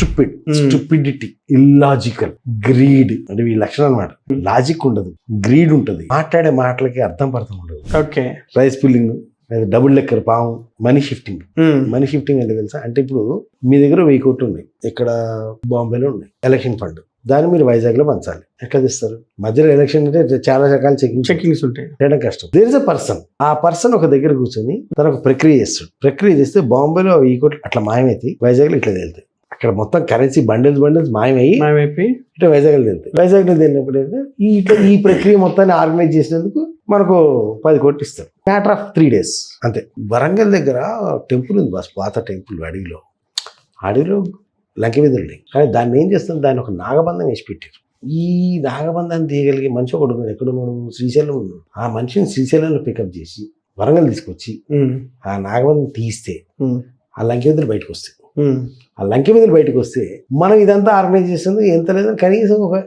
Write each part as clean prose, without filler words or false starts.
Stupidity, illogical, greed అంటే ఈ లక్షణం అనమాట. లాజిక్ ఉండదు, గ్రీడ్ ఉంటుంది, మాట్లాడే మాటలకి అర్థం ఉండదు. Okay. Rice pulling, double liquor పాము, మనీ షిఫ్టింగ్. మనీ షిఫ్టింగ్ అంటే తెలుసా? అంటే ఇప్పుడు మీ దగ్గర 1000 కోట్లు ఉన్నాయి, ఇక్కడ బాంబేలో ఉన్నాయి ఎలక్షన్ ఫండ్, దాన్ని మీరు వైజాగ్ లో పంచాలి. ఎట్లా తెస్తారు? మధ్యలో ఎలక్షన్ అంటే చాలా రకాల చెకింగ్స్ ఉంటాయి, చేయడం కష్టం. దేర్ ఇస్ అ పర్సన్, ఆ పర్సన్ ఒక దగ్గర కూర్చొని తన ఒక ప్రక్రియ చేస్తాడు. ప్రక్రియ చేస్తే బాంబేలో 1000 కోట్లు అట్లా మాయమైతే వైజాగ్ లో ఇట్లా తేలుతాయి. అక్కడ మొత్తం కరెన్సీ బండిల్స్ మాయమైపోయి ఇట్లా వైజాగ్ లో తేలుతాయి. వైజాగ్ లో తేలినప్పుడు ఈ ప్రక్రియ మొత్తాన్ని ఆర్గనైజ్ చేసినందుకు మనకు 10 కోట్లు ఇస్తారు. మ్యాటర్ ఆఫ్ 3 days అంతే. వరంగల్ దగ్గర టెంపుల్ ఉంది బాస్, పాత టెంపుల్. అడవిలో లంకె మీద ఉన్నాయి, కానీ దాన్ని ఏం చేస్తుంది, దాన్ని ఒక నాగబంధం వేసి పెట్టారు. ఈ నాగబంధాన్ని తీయగలిగే మనిషి ఒకడు ఎక్కడ ఉన్నాడు, శ్రీశైలం ఉన్నాడు. ఆ మనిషిని శ్రీశైలంలో పికప్ చేసి వరంగల్ తీసుకొచ్చి ఆ నాగబంధం తీస్తే ఆ లంకె మీద బయటకు వస్తాయి. ఆ లంకె మీద బయటకు వస్తే మనం ఇదంతా ఆర్గనైజ్ చేస్తుంది ఎంత లేదని కనీసం ఒక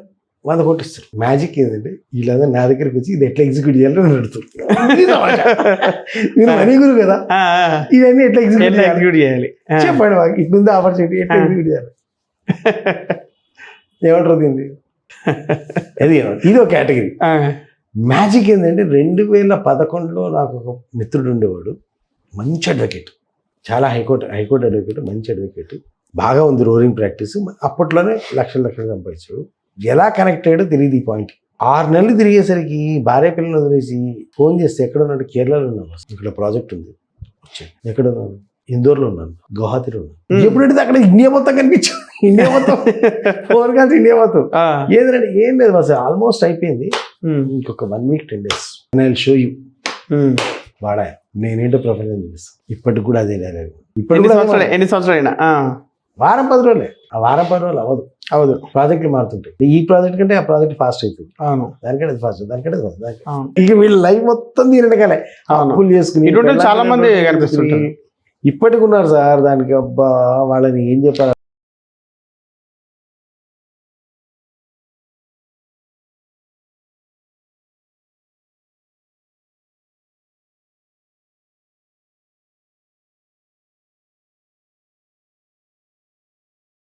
100 కోట్లు ఇస్తారు. మ్యాజిక్ ఏంటంటే వీళ్ళందరూ నా దగ్గరికి వచ్చి ఇది ఎట్లా ఎగ్జిక్యూట్ చేయాలో నడుతుంది. మీరు మనీ గురు కదా, ఇవన్నీ ఎట్లా ఎగ్జిక్యూట్ చేయాలి చెప్పండి మాకు. ఇట్లుంది ఆపర్చునిటీ, ఎట్లా ఎగ్జిక్యూట్ చేయాలి ఏమంటారు దీన్ని? ఇది ఒక కేటగిరీ. మ్యాజిక్ ఏంటంటే 2011లో నాకు ఒక మిత్రుడు ఉండేవాడు, మంచి అడ్వకేట్, చాలా హైకోర్టు అడ్వకేట్, మంచి అడ్వకేట్, బాగా ఉంది రోరింగ్ ప్రాక్టీస్. అప్పట్లోనే లక్షలు సంపాదించాడు. ఎలా కనెక్ట్ అయ్యాడో తెలియదు ఈ పాయింట్. 6 నెలలు తిరిగేసరికి భార్య పిల్లలు వదిలేసి ఫోన్ చేస్తే ఎక్కడ ఉన్నాడు, కేరళలో ఉన్నాను, ఇక్కడ ప్రాజెక్ట్ ఉంది, ఎక్కడ ఉన్నాను, ఇందోర్లో ఉన్నాను, గువాహతిలో ఉన్నాను. ఎప్పుడంటే అక్కడ ఇండియా మొత్తం కనిపించాడు, ఇండియా మొత్తం ఫోన్ కాల్స్, ఇండియా మొత్తం. ఏదంటే ఏం లేదు బస్, ఆల్మోస్ట్ అయిపోయింది, ఇంకొక 1 week 10 days I will show you వాడా నేనేంటో ప్రపంచం చూపిస్తాను. ఇప్పటికి కూడా అదే లేదు. ఎన్ని సంవత్సరాలు? వారం 10 రోజులే. ఆ వారం 10 రోజులు అవదు, ప్రాజెక్టులు మారుతుంటాయి. ఈ ప్రాజెక్ట్ కంటే ఆ ప్రాజెక్ట్ ఫాస్ట్ అవుతుంది. అవును, దానికంటే ఫాస్ట్, దానికంటే ఇక వీళ్ళ లైఫ్ మొత్తం దీని వెనకాలే అప్పులు చేసుకుని చాలా మంది కనిపిస్తుంటారు. ఇప్పటికి ఉన్నారు సార్ దానికి. అబ్బా వాళ్ళని ఏం చెప్పాలి.